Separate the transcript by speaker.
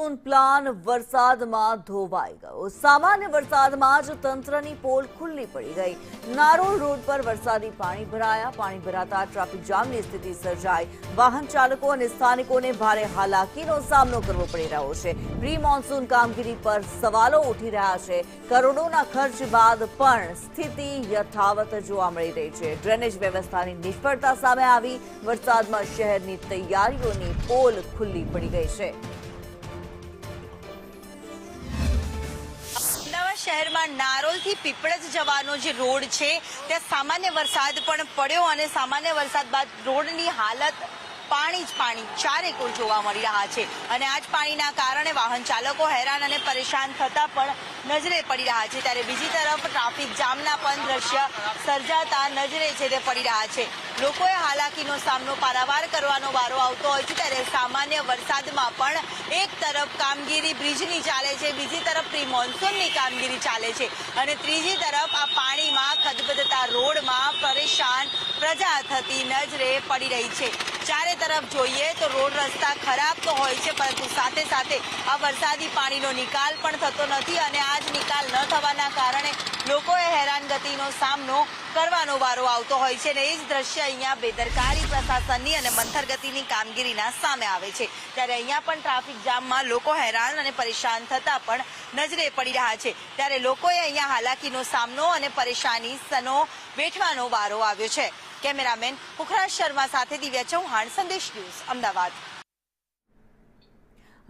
Speaker 1: Monsoon plan વરસાદમાં ધોવાઈ ગયો। સામાન્ય વરસાદમાં જ તંત્રની પોલ ખુલ્લી પડી ગઈ। નારોલ રોડ પર વરસાદી પાણી ભરાયા। પાણી ભરાતા ટ્રાફિક જામની સ્થિતિ સર્જાઈ। વાહન ચાલકો અને સ્થાનિકોને ભારે હાલાકીનો સામનો કરવો પડી રહ્યો છે। પ્રી મોન્સૂન કામગીરી પર સવાલો ઉઠી રહ્યા છે। કરોડોના ખર્ચ બાદ પણ સ્થિતિ યથાવત જોવા મળી રહી છે। ડ્રેનેજ વ્યવસ્થાની નિષ્ફળતા સામે આવી। વરસાદમાં શહેરની તૈયારીઓની પોલ ખુલ્લી પડી ગઈ છે।
Speaker 2: શહેરમાં નારોલથી પીપળજ જવાનો જે રોડ છે ત્યાં સામાન્ય વરસાદ પણ પડ્યો અને સામાન્ય વરસાદ બાદ રોડની હાલત પાણી જ પાણી ચારેકોર જોવા મળી રહ્યા છે અને આ જ પાણીના કારણે વાહન ચાલકો હેરાન અને પરેશાન થતા પણ નજરે પડી રહ્યા છે। ત્યારે બીજી તરફ ટ્રાફિક જામના પણ દ્રશ્ય સર્જાતા નજરે છે તે પડી રહ્યા છે। લોકોએ હાલાકીનો સામનો પારાવાર કરવાનો વારો આવતો હોય છે। ત્યારે સામાન્ય વરસાદમાં પણ એક તરફ કામગીરી બ્રિજની ચાલે છે, બીજી તરફ પ્રી મોન્સૂનની કામગીરી ચાલે છે અને ત્રીજી તરફ આ પાણીમાં ખદબદતા રોડમાં પરેશાન પ્રજા થતી નજરે પડી રહી છે। ચારે તરફ જોઈએ તો રોડ રસ્તા ખરાબ તો હોય છે, પરંતુ સાથે સાથે આ વરસાદી પાણીનો નિકાલ પણ થતો નથી અને આ જ નિકાલ ન થવાના કારણે લોકોએ હેરાનગતિનો સામનો કરવાનો વારો આવતો હોય છે અને એ જ દ્રશ્ય અહીંયા બેદરકારી પ્રશાસનની અને મંથરગતિની કામગીરીના સામે આવે છે। ત્યારે અહીંયા પણ ટ્રાફિક જામમાં લોકો હેરાન અને પરેશાન થતા પણ નજરે પડી રહ્યા છે। ત્યારે લોકોએ અહીંયા હાલાકીનો સામનો અને પરેશાની સનો વેઠવાનો વારો આવ્યો છે। કેમેરામેન પુખરાજ શર્મા સાથે દિવ્યા ચૌહાણ, સંદેશ ન્યૂઝ, અમદાવાદ।